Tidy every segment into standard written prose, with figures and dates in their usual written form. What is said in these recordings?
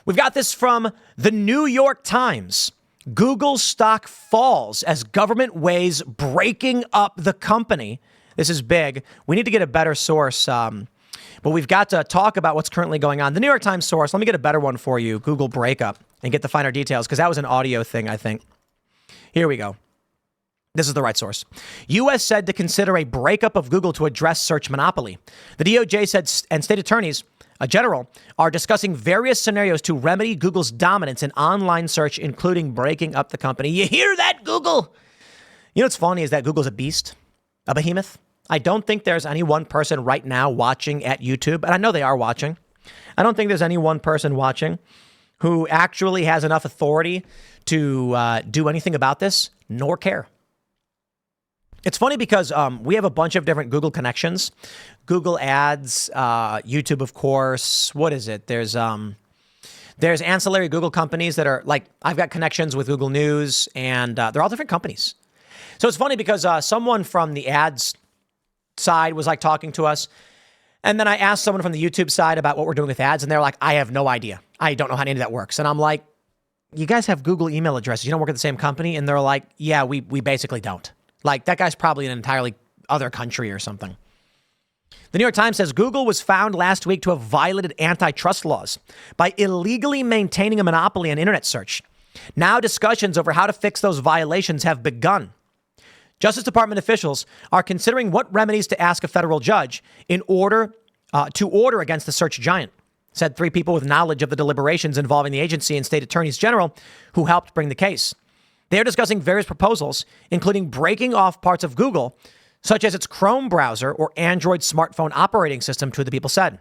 We've got this from the New York Times. Google stock falls as government weighs breaking up the company. This is big. We need to get a better source, but we've got to talk about what's currently going on. The New York Times source, let me get a better one for you, Google breakup, and get the finer details, because that was an audio thing, I think. Here we go. This is the right source. U.S. said to consider a breakup of Google to address search monopoly. The DOJ said, and state attorneys general are discussing various scenarios to remedy Google's dominance in online search, including breaking up the company. You hear that, Google? You know what's funny is that Google's a beast, a behemoth. I don't think there's any one person right now watching at YouTube, and I know they are watching. I don't think there's any one person watching who actually has enough authority to do anything about this, nor care. It's funny because we have a bunch of different Google connections. Google Ads, YouTube, of course. What is it? There's ancillary Google companies that are like, I've got connections with Google News, and they're all different companies. So it's funny because someone from the ads side was like talking to us. And then I asked someone from the YouTube side about what we're doing with ads. And they're like, I have no idea. I don't know how any of that works. And I'm like, you guys have Google email addresses. You don't work at the same company. And they're like, yeah, we basically don't. Like, that guy's probably in an entirely other country or something. The New York Times says Google was found last week to have violated antitrust laws by illegally maintaining a monopoly on internet search. Now discussions over how to fix those violations have begun. Justice Department officials are considering what remedies to ask a federal judge in order to order against the search giant, said three people with knowledge of the deliberations involving the agency and state attorneys general who helped bring the case. They are discussing various proposals, including breaking off parts of Google, such as its Chrome browser or Android smartphone operating system, two of the people said.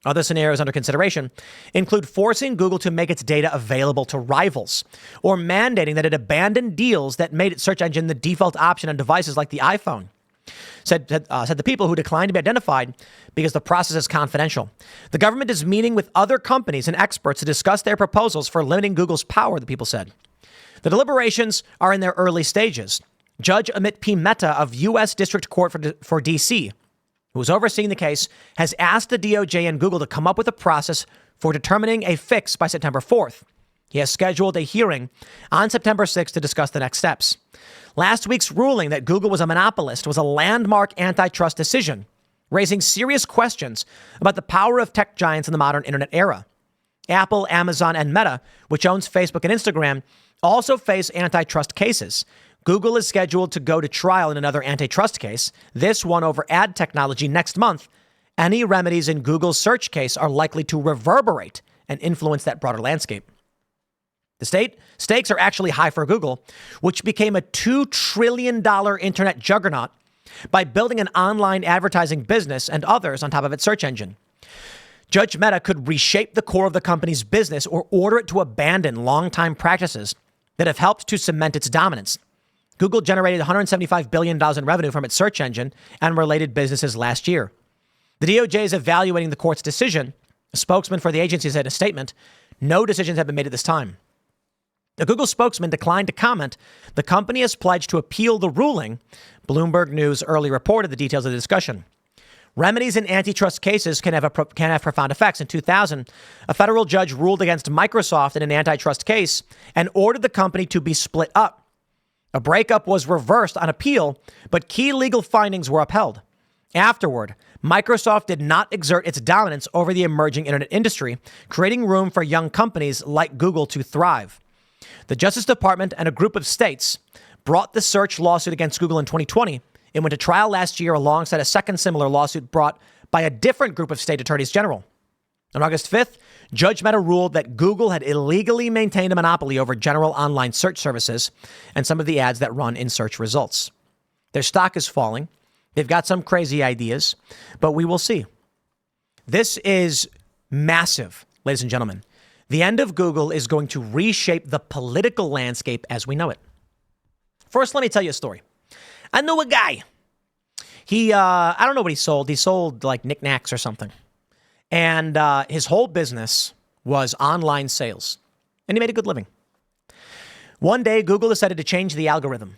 Other scenarios under consideration include forcing Google to make its data available to rivals, or mandating that it abandon deals that made its search engine the default option on devices like the iPhone, said the people who declined to be identified because the process is confidential. The government is meeting with other companies and experts to discuss their proposals for limiting Google's power, the people said. The deliberations are in their early stages. Judge Amit P. Mehta of U.S. District Court for D.C., who is overseeing the case, has asked the DOJ and Google to come up with a process for determining a fix by September 4th. He has scheduled a hearing on September 6th to discuss the next steps. Last week's ruling that Google was a monopolist was a landmark antitrust decision, raising serious questions about the power of tech giants in the modern internet era. Apple, Amazon, and Meta, which owns Facebook and Instagram, also face antitrust cases. Google is scheduled to go to trial in another antitrust case, this one over ad technology, next month. Any remedies in Google's search case are likely to reverberate and influence that broader landscape. The stakes are actually high for Google, which became a $2 trillion internet juggernaut by building an online advertising business and others on top of its search engine. Judge Mehta could reshape the core of the company's business or order it to abandon longtime practices that have helped to cement its dominance. Google generated $175 billion in revenue from its search engine and related businesses last year. The DOJ is evaluating the court's decision. A spokesman for the agency said in a statement, no decisions have been made at this time. The Google spokesman declined to comment. The company has pledged to appeal the ruling. Bloomberg News early reported the details of the discussion. Remedies in antitrust cases can have profound effects. In 2000, a federal judge ruled against Microsoft in an antitrust case and ordered the company to be split up. A breakup was reversed on appeal, but key legal findings were upheld. Afterward, Microsoft did not exert its dominance over the emerging internet industry, creating room for young companies like Google to thrive. The Justice Department and a group of states brought the search lawsuit against Google in 2020. It went to trial last year alongside a second similar lawsuit brought by a different group of state attorneys general. On August 5th, Judge Mehta ruled that Google had illegally maintained a monopoly over general online search services and some of the ads that run in search results. Their stock is falling. They've got some crazy ideas, but we will see. This is massive, ladies and gentlemen. The end of Google is going to reshape the political landscape as we know it. First, let me tell you a story. I know a guy. I don't know what he sold. He sold like knickknacks or something. And his whole business was online sales. And he made a good living. One day, Google decided to change the algorithm.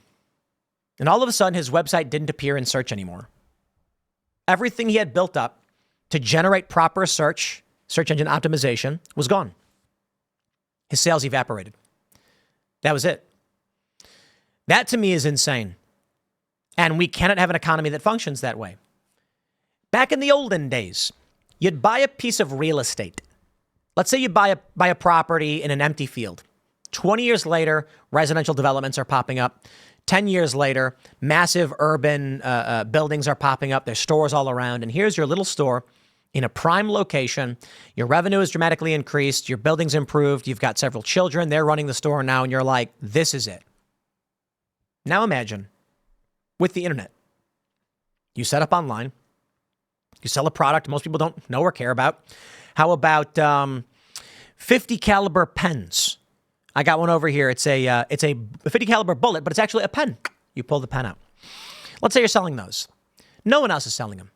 And all of a sudden, his website didn't appear in search anymore. Everything he had built up to generate proper search engine optimization was gone. His sales evaporated. That was it. That to me is insane. And we cannot have an economy that functions that way. Back in the olden days, you'd buy a piece of real estate. Let's say you buy a property in an empty field. 20 years later, residential developments are popping up. 10 years later, massive urban buildings are popping up. There's stores all around. And here's your little store in a prime location. Your revenue is dramatically increased. Your building's improved. You've got several children. They're running the store now. And you're like, this is it. Now imagine with the internet, you set up online. You sell a product most people don't know or care about. How about 50 caliber pens? I got one over here. It's a 50 caliber bullet, but it's actually a pen. You pull the pen out. Let's say you're selling those. No one else is selling them.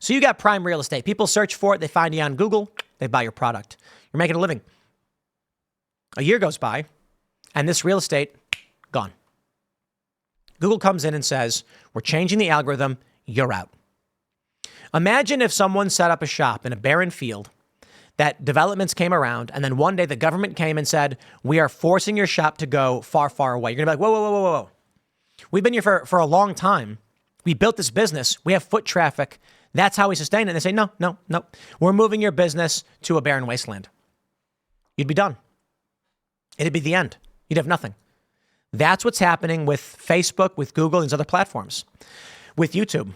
So you got prime real estate. People search for it. They find you on Google. They buy your product. You're making a living. A year goes by, and this real estate, gone. Google comes in and says, we're changing the algorithm. You're out. Imagine if someone set up a shop in a barren field, that developments came around, and then one day the government came and said, we are forcing your shop to go far, far away. You're going to be like, whoa. We've been here for a long time. We built this business. We have foot traffic. That's how we sustain it. And they say, no. We're moving your business to a barren wasteland. You'd be done. It'd be the end. You'd have nothing. That's what's happening with Facebook, with Google, and these other platforms. With YouTube.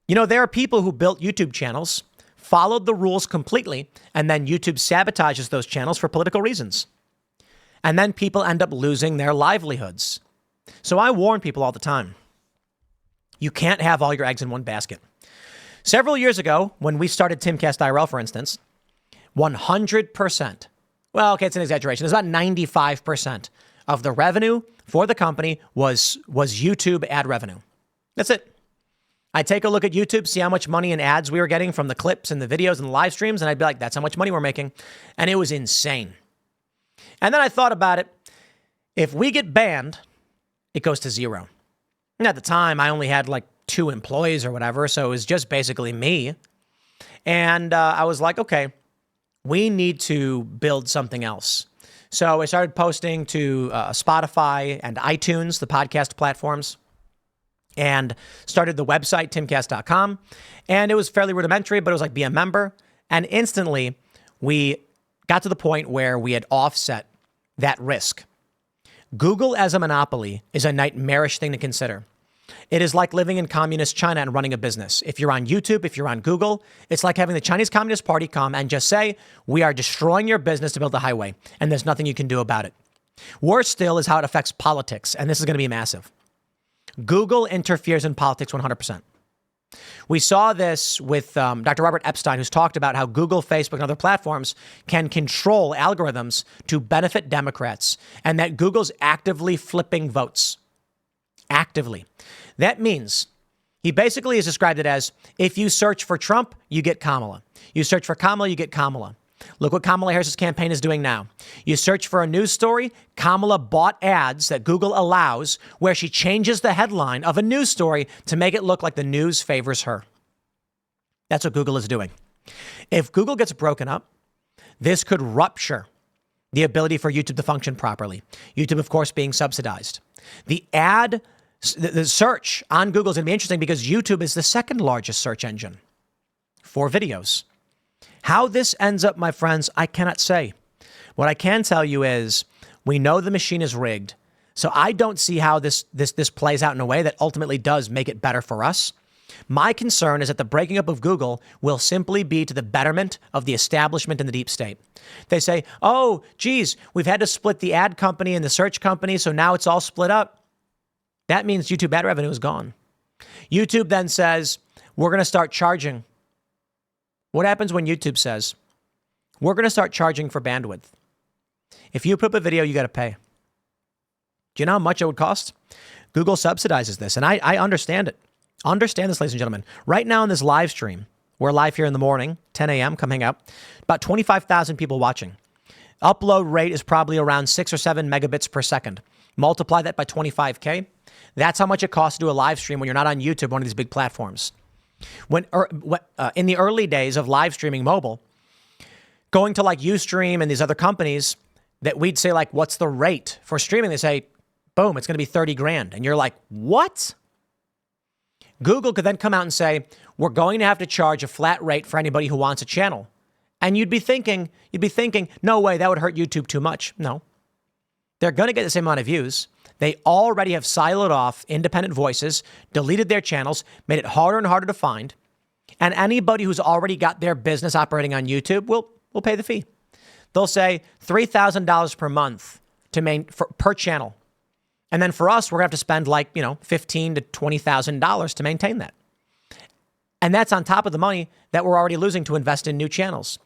You know, there are people who built YouTube channels, followed the rules completely, and then YouTube sabotages those channels for political reasons. And then people end up losing their livelihoods. So I warn people all the time, you can't have all your eggs in one basket. Several years ago, when we started Timcast IRL, for instance, 100%, well, okay, it's an exaggeration. It's about 95% of the revenue for the company was YouTube ad revenue. That's it. I'd take a look at YouTube, see how much money in ads we were getting from the clips and the videos and the live streams, and I'd be like, that's how much money we're making. And it was insane. And then I thought about it. If we get banned, it goes to zero. And at the time, I only had like 2 employees or whatever, so it was just basically me. And I was like, okay, we need to build something else. So I started posting to Spotify and iTunes, the podcast platforms, and started the website, timcast.com. And it was fairly rudimentary, but it was like, be a member. And instantly, we got to the point where we had offset that risk. Google as a monopoly is a nightmarish thing to consider. It is like living in communist China and running a business. If you're on YouTube, if you're on Google, it's like having the Chinese Communist Party come and just say, we are destroying your business to build a highway, and there's nothing you can do about it. Worse still is how it affects politics, and this is going to be massive. Google interferes in politics 100%. We saw this with Dr. Robert Epstein, who's talked about how Google, Facebook, and other platforms can control algorithms to benefit Democrats, and that Google's actively flipping votes. Actively. That means he basically has described it as, if you search for Trump, you get Kamala. You search for Kamala, you get Kamala. Look what Kamala Harris's campaign is doing now. You search for a news story, Kamala bought ads that Google allows where she changes the headline of a news story to make it look like the news favors her. That's what Google is doing. If Google gets broken up, this could rupture the ability for YouTube to function properly. YouTube, of course, being subsidized. The search on Google is going to be interesting because YouTube is the second largest search engine for videos. How this ends up, my friends, I cannot say. What I can tell you is we know the machine is rigged. So I don't see how this plays out in a way that ultimately does make it better for us. My concern is that the breaking up of Google will simply be to the betterment of the establishment and the deep state. They say, oh, geez, we've had to split the ad company and the search company, so now it's all split up. That means YouTube ad revenue is gone. YouTube then says, we're going to start charging. What happens when YouTube says, we're going to start charging for bandwidth? If you put up a video, you got to pay. Do you know how much it would cost? Google subsidizes this, and I understand it. Understand this, ladies and gentlemen. Right now in this live stream, we're live here in the morning, 10 a.m., come hang out. About 25,000 people watching. Upload rate is probably around 6 or 7 megabits per second. Multiply that by 25K. That's how much it costs to do a live stream when you're not on YouTube, one of these big platforms. In the early days of live streaming mobile, going to like Ustream and these other companies, that we'd say, like, what's the rate for streaming? They say, boom, it's going to be 30 grand. And you're like, what? Google could then come out and say, we're going to have to charge a flat rate for anybody who wants a channel. And you'd be thinking, no way, that would hurt YouTube too much. No. They're going to get the same amount of views. They already have siloed off independent voices, deleted their channels, made it harder and harder to find. And anybody who's already got their business operating on YouTube will pay the fee. They'll say $3,000 per month per channel. And then for us, we're going to have to spend like, $15,000 to $20,000 to maintain that. And that's on top of the money that we're already losing to invest in new channels.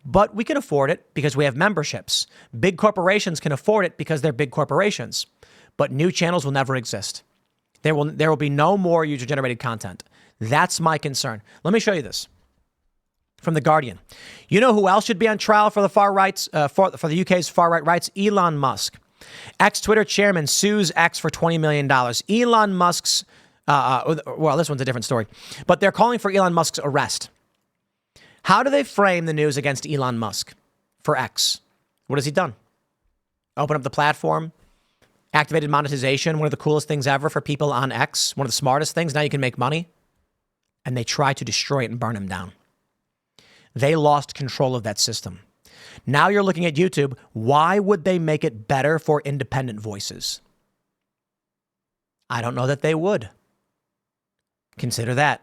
But we can afford it because we have memberships. Big corporations can afford it because they're big corporations. But new channels will never exist. There will be no more user-generated content. That's my concern. Let me show you this from The Guardian. You know who else should be on trial for the far rights, for the UK's far-right rights? Elon Musk. Ex-Twitter chairman sues X for $20 million. Elon Musk's, well, this one's a different story, but they're calling for Elon Musk's arrest. How do they frame the news against Elon Musk for X? What has he done? Open up the platform, activated monetization, one of the coolest things ever for people on X, one of the smartest things. Now you can make money. And they try to destroy it and burn him down. They lost control of that system. Now you're looking at YouTube. Why would they make it better for independent voices? I don't know that they would. Consider that.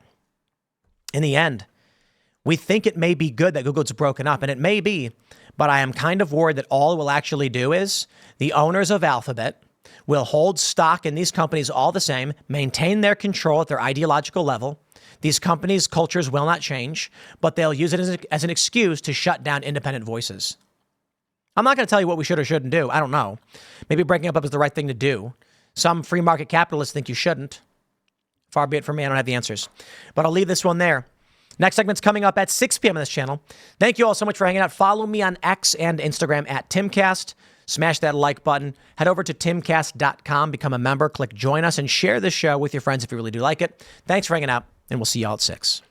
In the end, we think it may be good that Google's broken up, and it may be, but I am kind of worried that all it will actually do is the owners of Alphabet will hold stock in these companies all the same, maintain their control at their ideological level. These companies' cultures will not change, but they'll use it as an excuse to shut down independent voices. I'm not going to tell you what we should or shouldn't do. I don't know. Maybe breaking up is the right thing to do. Some free market capitalists think you shouldn't. Far be it from me. I don't have the answers. But I'll leave this one there. Next segment's coming up at 6 p.m. on this channel. Thank you all so much for hanging out. Follow me on X and Instagram at Timcast. Smash that like button. Head over to timcast.com, become a member, click join us, and share this show with your friends if you really do like it. Thanks for hanging out, and we'll see you all at 6.